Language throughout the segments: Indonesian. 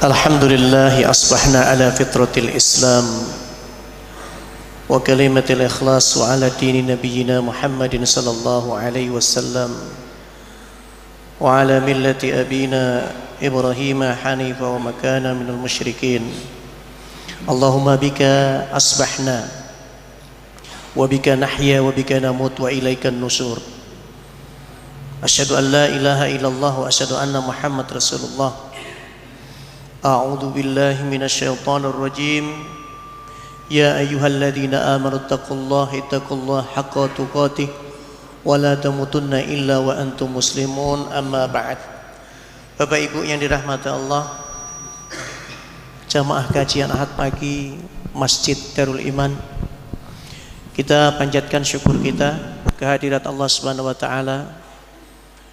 Alhamdulillah asbahna ala fitratil Islam wa kalimatil ikhlas wa ala dini nabiyyina Muhammadin sallallahu alaihi wasallam wa ala millati abina Ibrahim hanifa wa makana minal musyrikin. Allahumma bika asbahna wa bika nahya wa bika namut wa ilaikan nusur. Asyhadu an la ilaha illallah wa asyhadu anna Muhammad Rasulullah. A'udzu billahi minasyaitonir rajim. Ya ayyuhalladzina amanu taqullaha haqqa tuqatih wa la tamutunna illa wa antum muslimun. Amma ba'd. Bapak Ibu yang dirahmati Allah, jamaah kajian Ahad pagi Masjid Darul Iman, kita panjatkan syukur kita kehadirat Allah Subhanahu wa taala.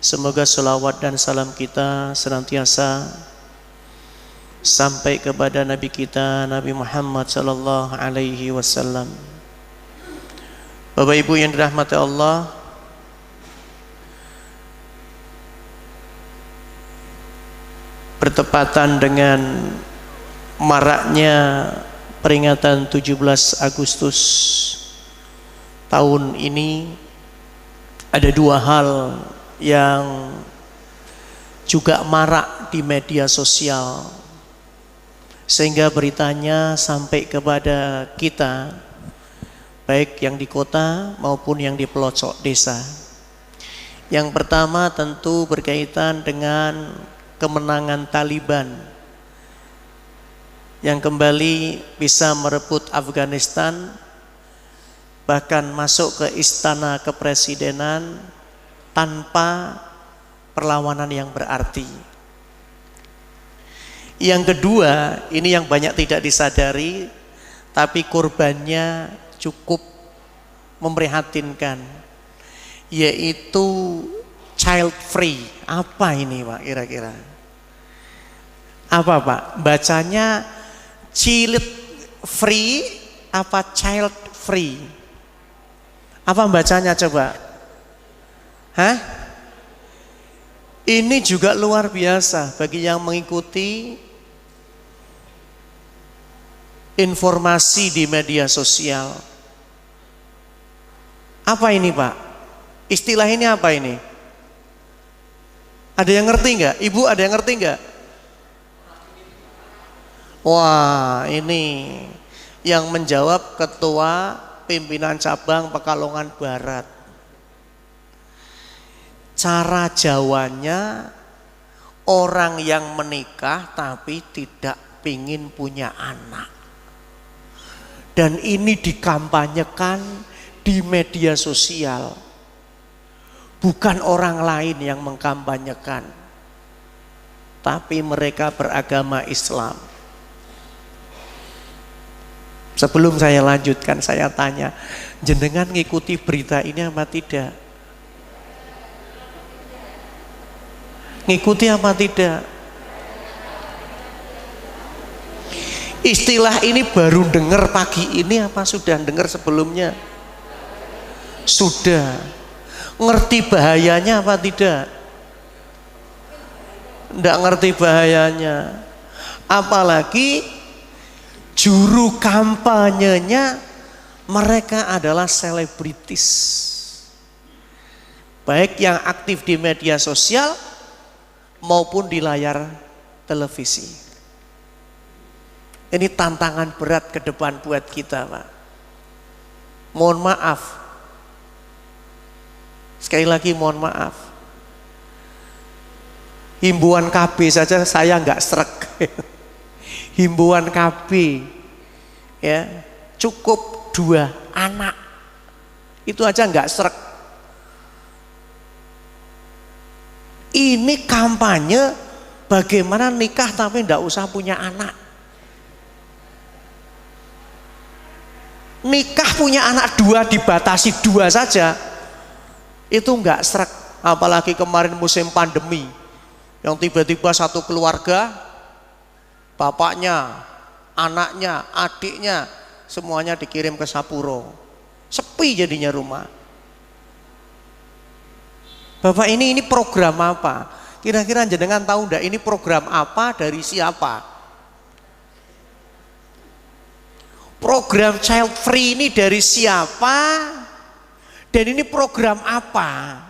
Semoga selawat dan salam kita senantiasa sampai kepada Nabi kita Nabi Muhammad sallallahu alaihi wasallam. Bapak Ibu yang dirahmati Allah, bertepatan dengan maraknya peringatan 17 Agustus tahun ini, ada dua hal yang juga marak di media sosial, sehingga beritanya sampai kepada kita, baik yang di kota maupun yang di pelosok desa. Yang pertama tentu berkaitan dengan kemenangan Taliban yang kembali bisa merebut Afghanistan, bahkan masuk ke istana kepresidenan tanpa perlawanan yang berarti. Yang kedua, ini yang banyak tidak disadari, tapi korbannya cukup memprihatinkan, yaitu child free. Apa ini Pak kira-kira? Apa Pak? Bacanya child free apa child free? Apa bacanya coba? Hah? Ini juga luar biasa bagi yang mengikuti informasi di media sosial. Apa ini Pak? Istilah ini apa ini? Ada yang ngerti nggak? Ibu ada yang ngerti nggak? Wah, ini yang menjawab Ketua Pimpinan Cabang Pekalongan Barat. Cara Jawanya, orang yang menikah tapi tidak pingin punya anak. Dan ini dikampanyekan di media sosial. Bukan orang lain yang mengkampanyekan, tapi mereka beragama Islam. Sebelum saya lanjutkan, saya tanya, jenengan ngikuti berita ini apa tidak? Ngikuti apa tidak? Istilah ini baru dengar pagi ini apa sudah dengar sebelumnya? Sudah. Ngerti bahayanya apa tidak? Tidak ngerti bahayanya. Apalagi juru kampanyenya mereka adalah selebritis, baik yang aktif di media sosial maupun di layar televisi. Ini tantangan berat ke depan buat kita Pak. Mohon maaf, sekali lagi mohon maaf, himbauan KB saja saya nggak srek. Himbauan KB ya, cukup 2 anak, itu aja nggak srek. Ini kampanye bagaimana nikah tapi nggak usah punya anak. Nikah punya anak 2 dibatasi 2 saja, itu nggak srek. Apalagi kemarin musim pandemi, yang tiba-tiba satu keluarga, bapaknya, anaknya, adiknya, semuanya dikirim ke Sapuro. Sepi jadinya rumah. Bapak ini program apa? Kira-kira jenengan tahu enggak ini program apa, dari siapa? Program child free ini dari siapa? Dan ini program apa?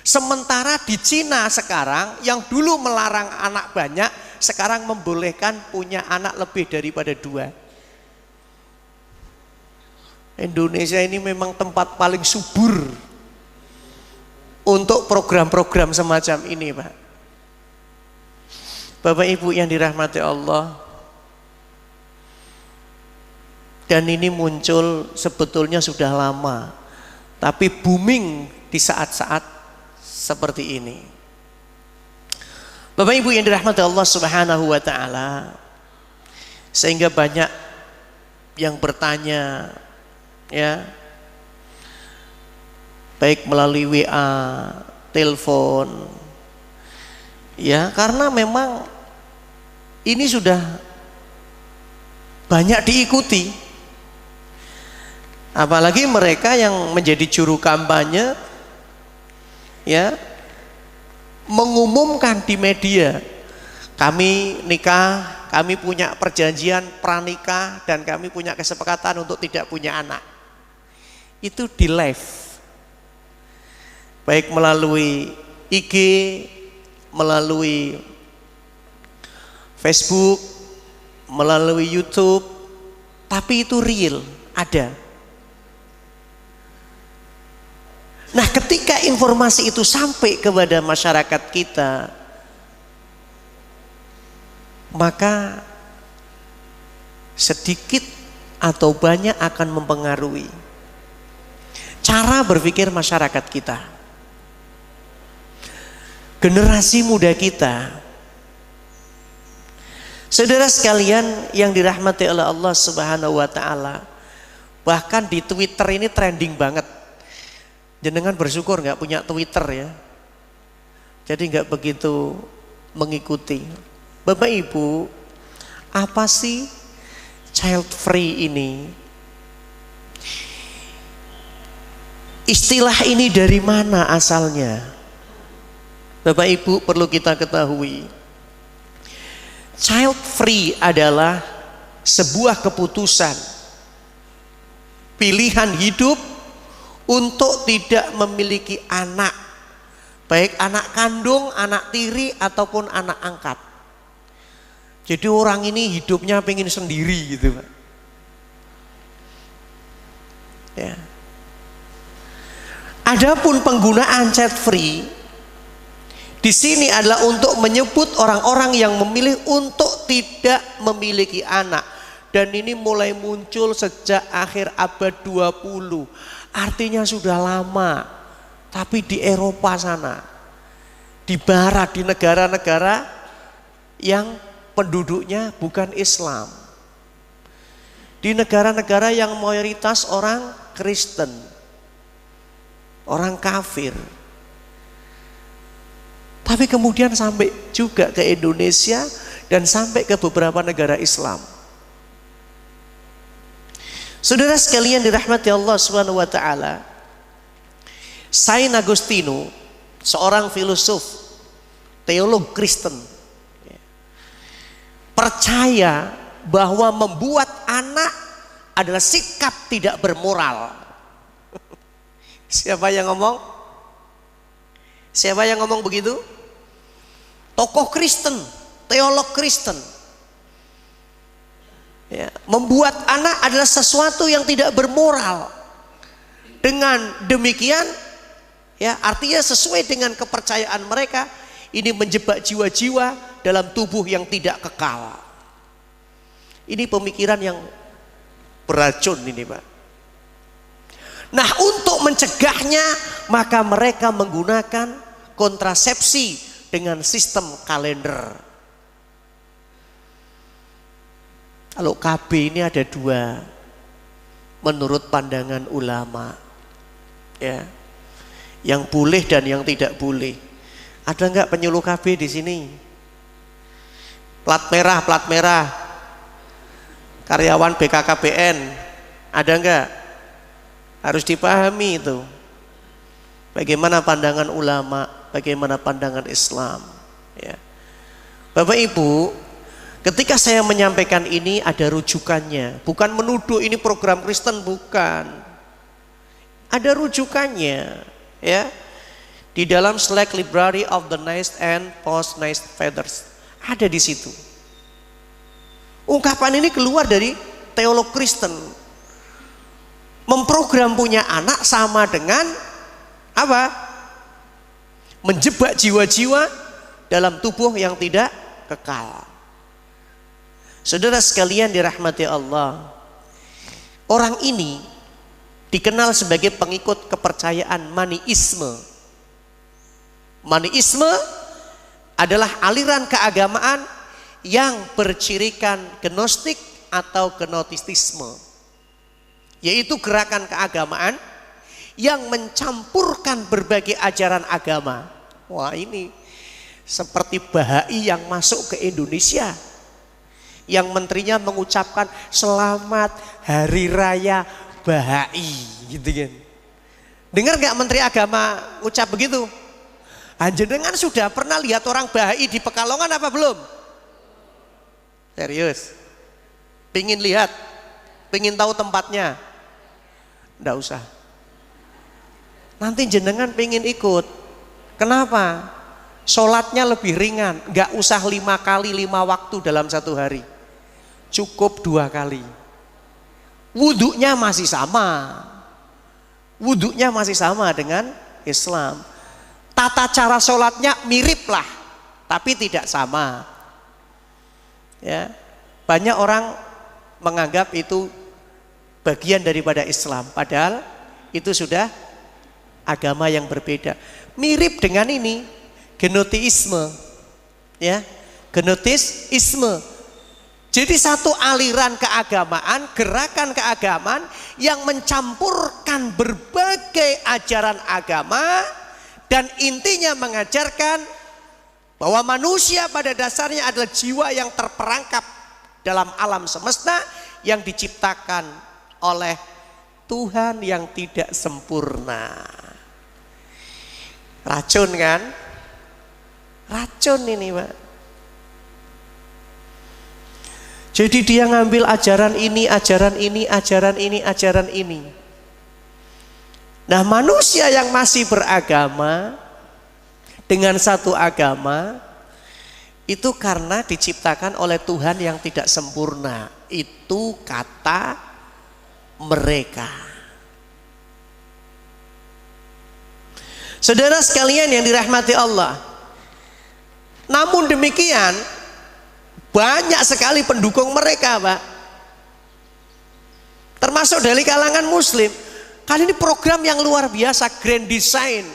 Sementara di Cina sekarang yang dulu melarang anak banyak, sekarang membolehkan punya anak lebih daripada 2. Indonesia ini memang tempat paling subur untuk program-program semacam ini, Pak. Bapak Ibu yang dirahmati Allah, dan ini muncul sebetulnya sudah lama, tapi booming di saat-saat seperti ini. Bapak Ibu yang dirahmati Allah Subhanahu wa taala, sehingga banyak yang bertanya, ya, baik melalui WA, telepon, ya, karena memang ini sudah banyak diikuti. Apalagi mereka yang menjadi juru kampanye, ya, mengumumkan di media, kami nikah, kami punya perjanjian pranikah, dan kami punya kesepakatan untuk tidak punya anak. Itu di live, baik melalui IG, melalui Facebook, melalui YouTube, tapi itu real, ada. Nah, ketika informasi itu sampai kepada masyarakat kita, maka sedikit atau banyak akan mempengaruhi cara berpikir masyarakat kita. Generasi muda kita, saudara sekalian yang dirahmati oleh Allah Subhanahu wa taala, bahkan di Twitter ini trending banget. Jenengan bersyukur nggak punya Twitter, ya, jadi nggak begitu mengikuti. Bapak Ibu, apa sih child free ini? Istilah ini dari mana asalnya? Bapak Ibu perlu kita ketahui, child free adalah sebuah keputusan, pilihan hidup untuk tidak memiliki anak, baik anak kandung, anak tiri, ataupun anak angkat. Jadi orang ini hidupnya pengen sendiri gitu, Pak. Ya. Adapun penggunaan child free di sini adalah untuk menyebut orang-orang yang memilih untuk tidak memiliki anak, dan ini mulai muncul sejak akhir abad 20. Artinya sudah lama, tapi di Eropa sana, di barat, di negara-negara yang penduduknya bukan Islam, di negara-negara yang mayoritas orang Kristen, orang kafir. Tapi kemudian sampai juga ke Indonesia dan sampai ke beberapa negara Islam. Saudara sekalian dirahmati Allah Subhanahu wa taala, Saint Agustinus, seorang filosof, teolog Kristen, percaya bahwa membuat anak adalah sikap tidak bermoral. Siapa yang ngomong? Siapa yang ngomong begitu? Tokoh Kristen, teolog Kristen. Ya, membuat anak adalah sesuatu yang tidak bermoral. Dengan demikian, ya, artinya sesuai dengan kepercayaan mereka, ini menjebak jiwa-jiwa dalam tubuh yang tidak kekal. Ini pemikiran yang beracun ini, Pak. Nah, untuk mencegahnya, maka mereka menggunakan kontrasepsi dengan sistem kalender. Kalau KB ini ada 2 menurut pandangan ulama, ya, yang boleh dan yang tidak boleh. Ada enggak penyuluh KB di sini? Plat merah, karyawan BKKBN, ada enggak? Harus dipahami itu. Bagaimana pandangan ulama, bagaimana pandangan Islam, ya. Bapak Ibu, Ketika saya menyampaikan ini ada rujukannya, bukan menuduh ini program Kristen, bukan. Ada rujukannya, ya. Di dalam Slack Library of the Neist and Post-Neist Fathers ada di situ. Ungkapan ini keluar dari teolog Kristen. Memprogram punya anak sama dengan apa? Menjebak jiwa-jiwa dalam tubuh yang tidak kekal. Saudara sekalian dirahmati Allah, orang ini dikenal sebagai pengikut kepercayaan Maniisme. Maniisme adalah aliran keagamaan yang bercirikan gnostik atau gnotistisme, yaitu gerakan keagamaan yang mencampurkan berbagai ajaran agama. Wah, ini seperti Bahai yang masuk ke Indonesia, yang menterinya mengucapkan selamat hari raya Bahai, gitu kan. Dengar nggak Menteri Agama ucap begitu? Panjenengan sudah pernah lihat orang Bahai di Pekalongan apa belum? Serius? Pingin lihat? Pingin tahu tempatnya? Nggak usah. Nanti jenengan pingin ikut. Kenapa? Sholatnya lebih ringan, nggak usah 5 kali 5 waktu dalam satu hari. Cukup 2 kali. Wudhunya masih sama. Wudhunya masih sama dengan Islam. Tata cara sholatnya mirip lah, tapi tidak sama. Ya, banyak orang menganggap itu bagian daripada Islam, padahal itu sudah agama yang berbeda. Mirip dengan ini, gnotisme. Ya, gnotisme. Jadi satu aliran keagamaan, gerakan keagamaan yang mencampurkan berbagai ajaran agama dan intinya mengajarkan bahwa manusia pada dasarnya adalah jiwa yang terperangkap dalam alam semesta yang diciptakan oleh Tuhan yang tidak sempurna. Racun kan? Racun ini, Pak. Jadi dia ngambil ajaran ini, ajaran ini, ajaran ini, ajaran ini. Nah, manusia yang masih beragama dengan satu agama itu karena diciptakan oleh Tuhan yang tidak sempurna. Itu kata mereka. Saudara sekalian yang dirahmati Allah, namun demikian banyak sekali pendukung mereka, Pak. Termasuk dari kalangan muslim. Kali ini program yang luar biasa, Grand Design.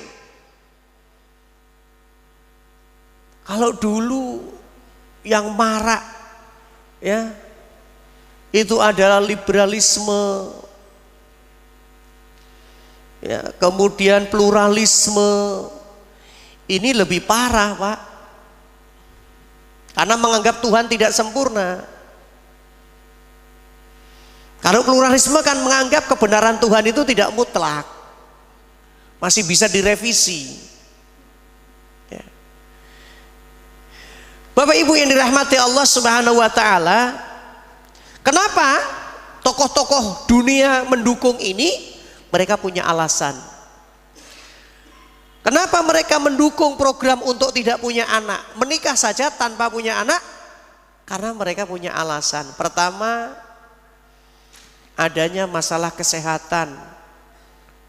Kalau dulu yang marak ya itu adalah liberalisme, ya, kemudian pluralisme. Ini lebih parah, Pak. Karena menganggap Tuhan tidak sempurna. Kalau pluralisme kan menganggap kebenaran Tuhan itu tidak mutlak, masih bisa direvisi. Ya. Bapak Ibu yang dirahmati Allah Subhanahu wa Ta'ala, kenapa tokoh-tokoh dunia mendukung ini? Mereka punya alasan. Kenapa mereka mendukung program untuk tidak punya anak, menikah saja tanpa punya anak? Karena mereka punya alasan. Pertama, adanya masalah kesehatan,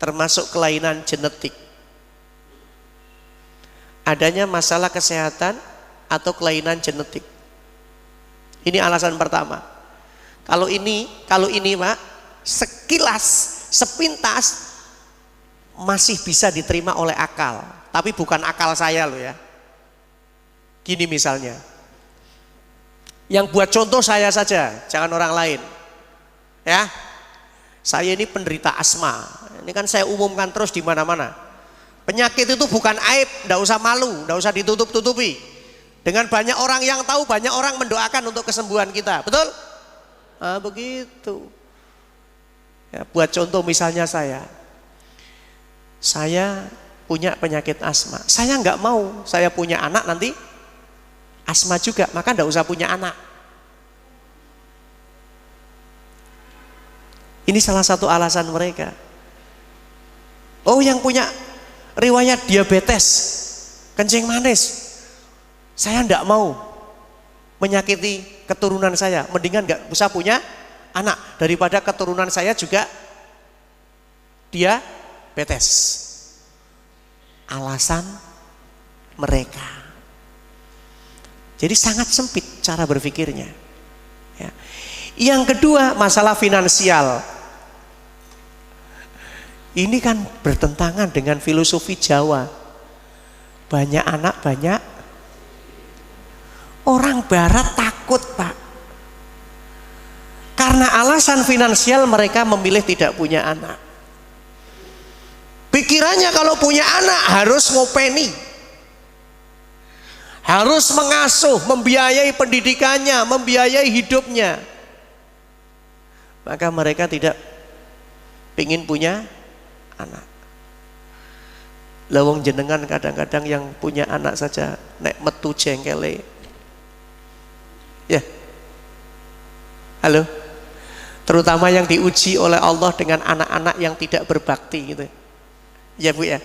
termasuk kelainan genetik. Adanya masalah kesehatan atau kelainan genetik. Ini alasan pertama. Kalau ini Pak, sekilas, sepintas masih bisa diterima oleh akal, tapi bukan akal saya loh ya. Gini misalnya, yang buat contoh saya saja, jangan orang lain. Ya, saya ini penderita asma. Ini kan saya umumkan terus di mana-mana. Penyakit itu bukan aib, ndak usah malu, ndak usah ditutup-tutupi. Dengan banyak orang yang tahu, banyak orang mendoakan untuk kesembuhan kita, betul? Nah, begitu. Ya, buat contoh misalnya saya punya penyakit asma. Saya nggak mau saya punya anak nanti asma juga, maka ndak usah punya anak. Ini salah satu alasan mereka. Oh, yang punya riwayat diabetes, kencing manis, saya enggak mau menyakiti keturunan saya, mendingan enggak usah punya anak daripada keturunan saya juga diabetes. Alasan mereka. Jadi sangat sempit cara berpikirnya. Ya. Yang kedua, masalah finansial. Ini kan bertentangan dengan filosofi Jawa. Banyak anak, banyak. Orang Barat takut, Pak. Karena alasan finansial mereka memilih tidak punya anak. Pikirannya kalau punya anak harus ngopeni, harus mengasuh, membiayai pendidikannya, membiayai hidupnya. Maka mereka tidak ingin punya anak. Lawang jenengan kadang-kadang yang punya anak saja nek metu jengkele. Ya. Halo. Terutama yang diuji oleh Allah dengan anak-anak yang tidak berbakti gitu. Ya Bu ya.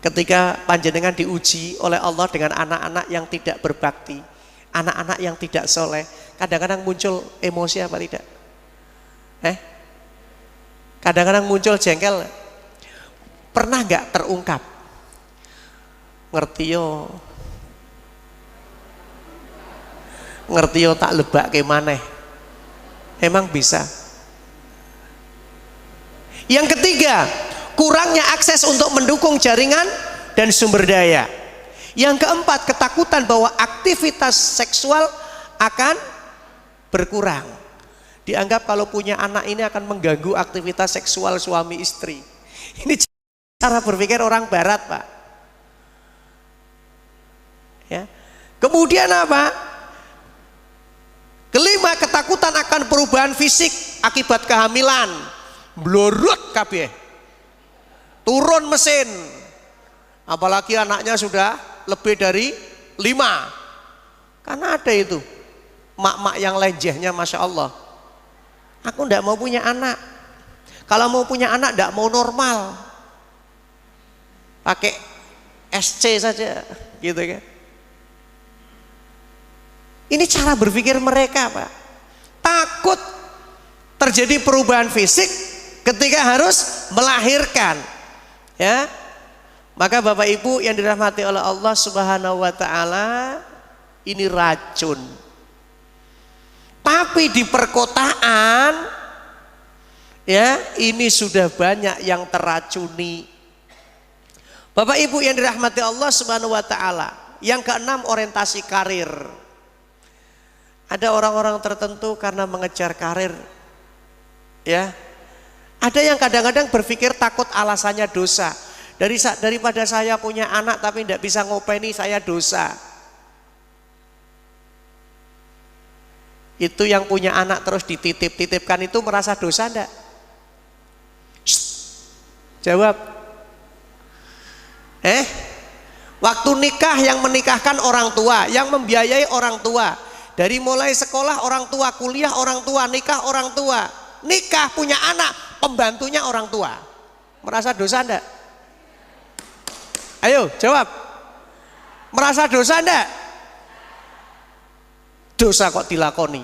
Ketika panjenengan diuji oleh Allah dengan anak-anak yang tidak berbakti, anak-anak yang tidak soleh, kadang-kadang muncul emosi apa tidak? Kadang-kadang muncul jengkel. Pernah nggak terungkap? Ngerti yo tak lebak ke maneh. Emang bisa? Yang ketiga, kurangnya akses untuk mendukung jaringan dan sumber daya. Yang keempat, ketakutan bahwa aktivitas seksual akan berkurang. Dianggap kalau punya anak ini akan mengganggu aktivitas seksual suami istri. Ini cara berpikir orang Barat, Pak. Ya. Kemudian apa? Kelima, ketakutan akan perubahan fisik akibat kehamilan. Blorot kabeh. Turun mesin, apalagi anaknya sudah lebih dari 5. Karena ada itu mak-mak yang lenjehnya, Masya Allah, aku tidak mau punya anak. Kalau mau punya anak tidak mau normal, pakai SC saja gitu kan. Ini cara berpikir mereka, Pak. Takut terjadi perubahan fisik ketika harus melahirkan. Ya, maka Bapak Ibu yang dirahmati oleh Allah Subhanahu wa taala, ini racun. Tapi di perkotaan ya, ini sudah banyak yang teracuni. Bapak Ibu yang dirahmati Allah Subhanahu wa taala. Yang keenam, orientasi karir. Ada orang-orang tertentu karena mengejar karir, ya. Ada yang kadang-kadang berpikir takut alasannya dosa. Daripada saya punya anak tapi tidak bisa ngopeni, saya dosa. Itu yang punya anak terus dititip-titipkan itu merasa dosa enggak? Jawab. Waktu nikah yang menikahkan orang tua, yang membiayai orang tua. Dari mulai sekolah orang tua, kuliah orang tua, nikah orang tua. Nikah punya anak, pembantunya orang tua. Merasa dosa enggak? Ayo jawab. Merasa dosa enggak? Dosa kok dilakoni.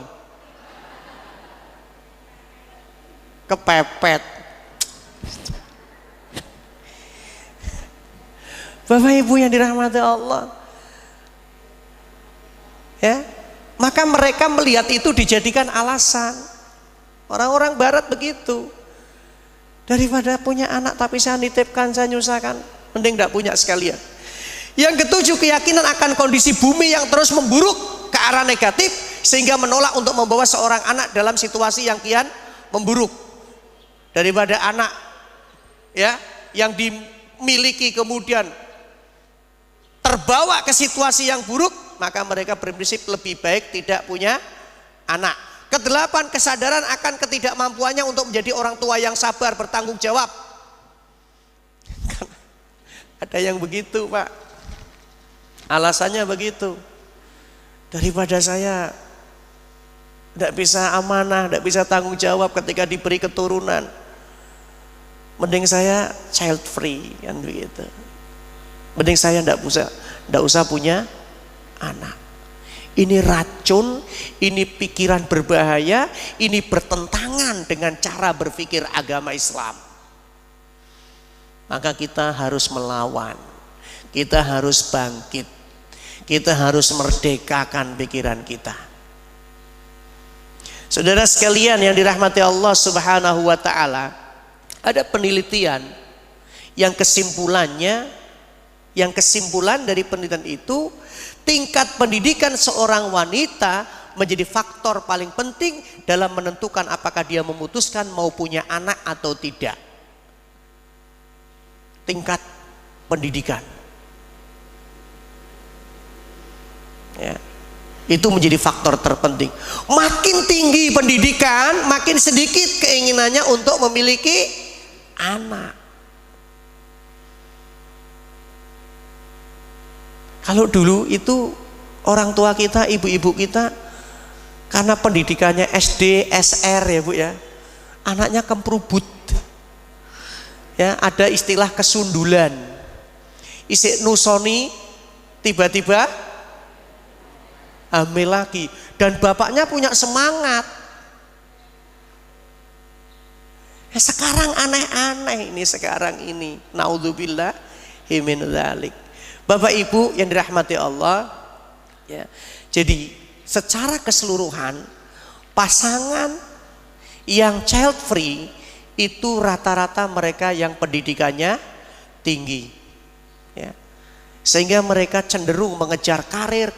Kepepet. Bapak Ibu yang dirahmati Allah, ya, maka mereka melihat itu dijadikan alasan. Orang-orang Barat begitu. Daripada punya anak tapi saya nitipkan, saya nyusahkan, mending tidak punya sekalian. Yang ketujuh, keyakinan akan kondisi bumi yang terus memburuk ke arah negatif sehingga menolak untuk membawa seorang anak dalam situasi yang kian memburuk. Daripada anak ya yang dimiliki kemudian terbawa ke situasi yang buruk, maka mereka berprinsip lebih baik tidak punya anak. Kedelapan, kesadaran akan ketidakmampuannya untuk menjadi orang tua yang sabar, bertanggung jawab. Ada yang begitu, Pak. Alasannya begitu. Daripada saya tidak bisa amanah, tidak bisa tanggung jawab ketika diberi keturunan. Mending saya child free kan begitu. Mending saya tidak usah punya anak. Ini racun, ini pikiran berbahaya, ini bertentangan dengan cara berpikir agama Islam. Maka kita harus melawan, kita harus bangkit, kita harus merdekakan pikiran kita. Saudara sekalian yang dirahmati Allah Subhanahu wa taala, ada penelitian yang kesimpulan dari penelitian itu, tingkat pendidikan seorang wanita menjadi faktor paling penting dalam menentukan apakah dia memutuskan mau punya anak atau tidak. Tingkat pendidikan. Ya. Itu menjadi faktor terpenting. Makin tinggi pendidikan, makin sedikit keinginannya untuk memiliki anak. Kalau dulu itu orang tua kita, ibu-ibu kita, karena pendidikannya SD, SR ya Bu ya, anaknya kemprubut. Ya, ada istilah kesundulan. Isik nusoni, tiba-tiba hamil lagi, dan bapaknya punya semangat. Sekarang aneh-aneh ini sekarang ini. Naudzubillah min dzalik. Bapak Ibu yang dirahmati Allah, ya. Jadi secara keseluruhan pasangan yang child free itu rata-rata mereka yang pendidikannya tinggi, ya. Sehingga mereka cenderung mengejar karir.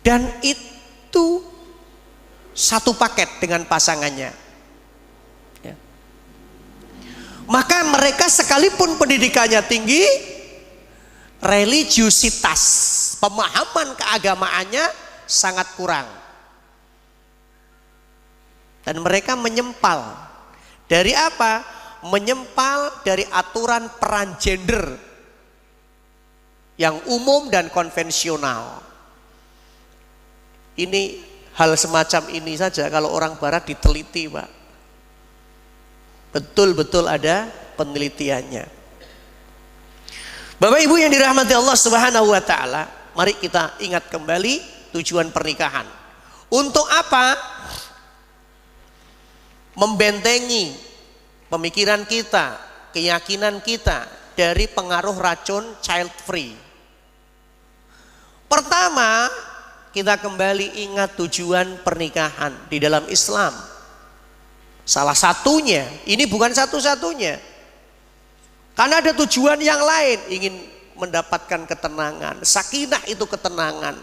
Dan itu satu paket dengan pasangannya, ya. Maka mereka sekalipun pendidikannya tinggi, religiusitas, pemahaman keagamaannya sangat kurang. Dan mereka menyempal dari apa? Menyempal dari aturan peran gender yang umum dan konvensional. Ini hal semacam ini saja kalau orang barat diteliti, Pak. Betul-betul ada penelitiannya. Bapak Ibu yang dirahmati Allah Subhanahu wa taala, mari kita ingat kembali tujuan pernikahan. Untuk apa? Membentengi pemikiran kita, keyakinan kita dari pengaruh racun child free. Pertama, kita kembali ingat tujuan pernikahan di dalam Islam. Salah satunya, ini bukan satu-satunya. Karena ada tujuan yang lain, ingin mendapatkan ketenangan. Sakinah itu ketenangan.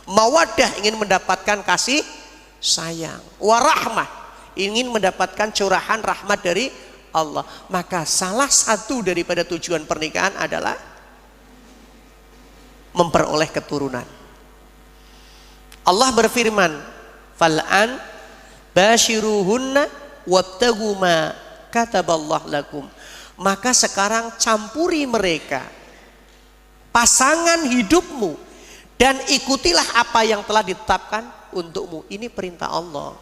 Mawaddah ingin mendapatkan kasih sayang. Warahmah ingin mendapatkan curahan rahmat dari Allah. Maka salah satu daripada tujuan pernikahan adalah memperoleh keturunan. Allah berfirman, "Fal'an bashiruhunna wabtagu ma kataballahu lakum." Maka sekarang campuri mereka, pasangan hidupmu, dan ikutilah apa yang telah ditetapkan untukmu. Ini perintah Allah.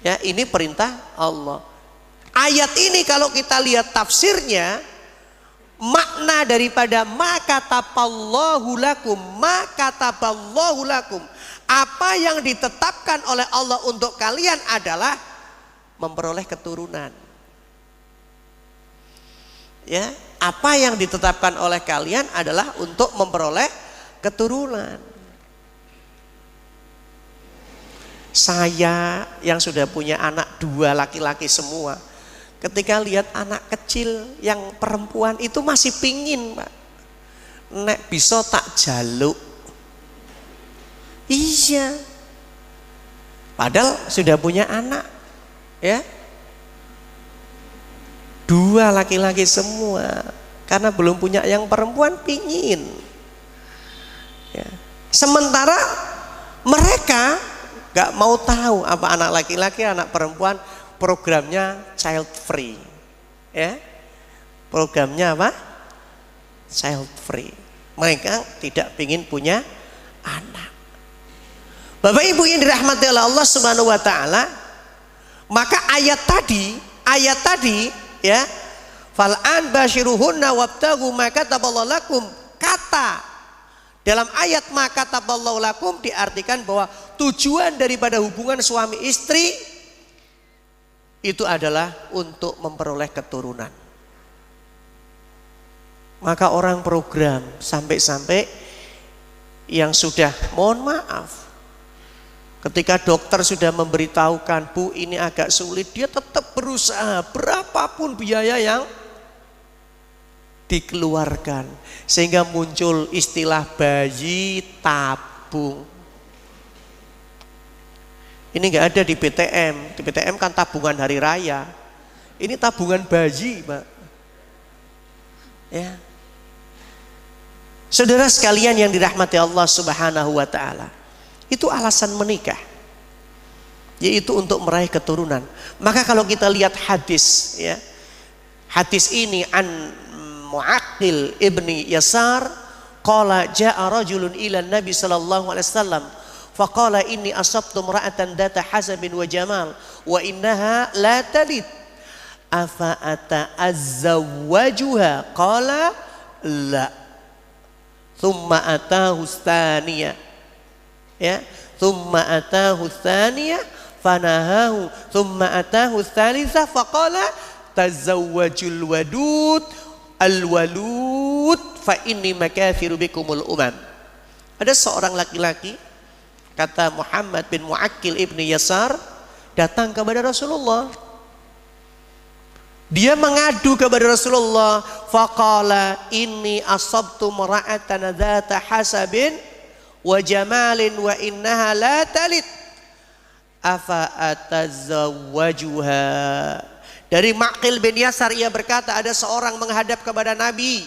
Ya, ini perintah Allah. Ayat ini kalau kita lihat tafsirnya, makna daripada makataballahu lakum, apa yang ditetapkan oleh Allah untuk kalian adalah memperoleh keturunan. Ya, apa yang ditetapkan oleh kalian adalah untuk memperoleh keturunan. Saya yang sudah punya anak 2 laki-laki semua, ketika lihat anak kecil yang perempuan itu masih pingin, Pak. Nek bisa tak jaluk. Iya. Padahal sudah punya anak, ya. 2 laki-laki semua, karena belum punya yang perempuan pingin. Ya. Sementara mereka gak mau tahu apa anak laki-laki, anak perempuan. Programnya child free, ya. Programnya apa? Child free. Mereka tidak ingin punya anak. Bapak Ibu yang dirahmati oleh Allah Subhanahu wa taala, maka ayat tadi ya, fal'an basyiruhunna wabtaghu ma kataballahu lakum, kata dalam ayat ma kataballahu lakum diartikan bahwa tujuan daripada hubungan suami istri itu adalah untuk memperoleh keturunan. Maka orang program sampai-sampai yang sudah, mohon maaf, ketika dokter sudah memberitahukan, Bu ini agak sulit, dia tetap berusaha berapapun biaya yang dikeluarkan, sehingga muncul istilah bayi tabung. Ini nggak ada di BTM. Di BTM kan tabungan hari raya. Ini tabungan bayi, Pak. Ya. Saudara sekalian yang dirahmati Allah Subhanahu wa taala, itu alasan menikah, yaitu untuk meraih keturunan. Maka kalau kita lihat hadis, ya, hadis ini an Mu'aqqil ibni Yasar qala ja'a rajulun ila Nabi sallallahu alaihi wasallam faqala inni asabtu imra'atan dhata hasabin wa jamal wa innaha la talid afa ata'azzawwajuha qala la thumma atahu tsaniyah, ya, thumma atahu tsaniyah fanahahu thumma atahu tsalitsah faqala tazawwajul wadud al-walud fa inni makathiru bikumul umam. Ada seorang laki-laki, kata Muhammad bin Mu'aqqil ibni Yasar, datang kepada Rasulullah. Dia mengadu kepada Rasulullah, faqala inni asabtu mar'atan dzata hasabin wa jamalin wa innaha la talid afa atazawwajuha. Dari Mu'aqqil bin Yasar, ia berkata, ada seorang menghadap kepada Nabi.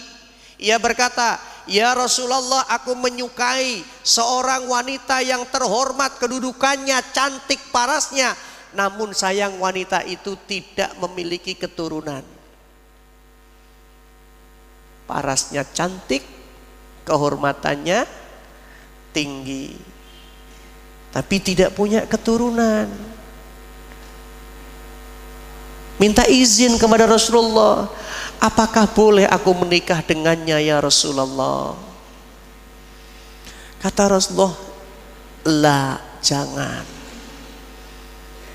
Ia berkata, ya Rasulullah, aku menyukai seorang wanita yang terhormat kedudukannya, cantik parasnya, namun sayang wanita itu tidak memiliki keturunan. Parasnya cantik, kehormatannya tinggi, tapi tidak punya keturunan. Minta izin kepada Rasulullah, apakah boleh aku menikah dengannya ya Rasulullah? Kata Rasulullah, la, jangan.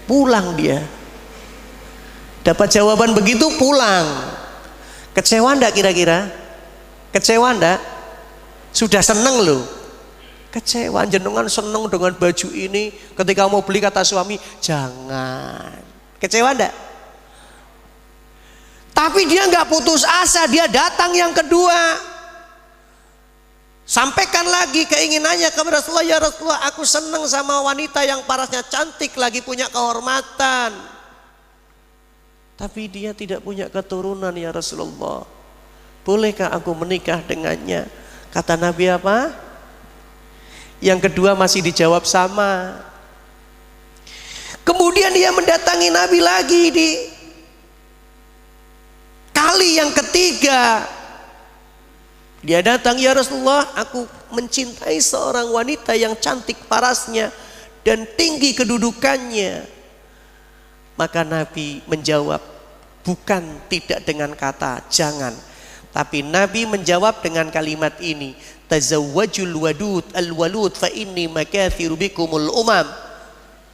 Pulang dia. Dapat jawaban begitu, pulang. Kecewa enggak kira-kira? Kecewa enggak? Sudah seneng loh. Kecewa, jenengan seneng dengan baju ini, ketika mau beli kata suami, jangan. Kecewa enggak? Tapi dia nggak putus asa, dia datang yang kedua, sampaikan lagi keinginannya kepada Rasulullah, ya Rasulullah, aku senang sama wanita yang parasnya cantik, lagi punya kehormatan, tapi dia tidak punya keturunan ya Rasulullah, bolehkah aku menikah dengannya? Kata Nabi apa? Yang kedua masih dijawab sama. Kemudian dia mendatangi Nabi lagi di kali yang ketiga. Dia datang, ya Rasulullah, aku mencintai seorang wanita yang cantik parasnya dan tinggi kedudukannya. Maka Nabi menjawab, bukan tidak dengan kata jangan, tapi Nabi menjawab dengan kalimat ini, tazawwajul wadud al-walud fa inni makathiru bikumul umam.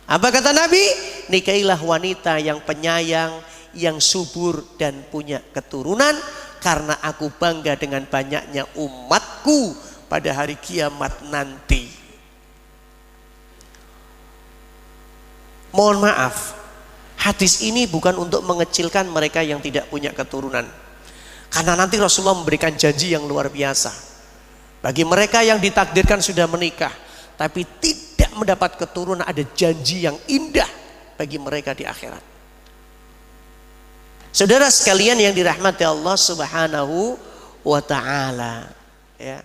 Apa kata Nabi? Nikailah wanita yang penyayang, yang subur dan punya keturunan, karena aku bangga dengan banyaknya umatku pada hari kiamat nanti. Mohon maaf, hadis ini bukan untuk mengecilkan mereka yang tidak punya keturunan, karena nanti Rasulullah memberikan janji yang luar biasa bagi mereka yang ditakdirkan sudah menikah tapi tidak mendapat keturunan. Ada janji yang indah bagi mereka di akhirat. Saudara sekalian yang dirahmati Allah Subhanahu wa taala, ya.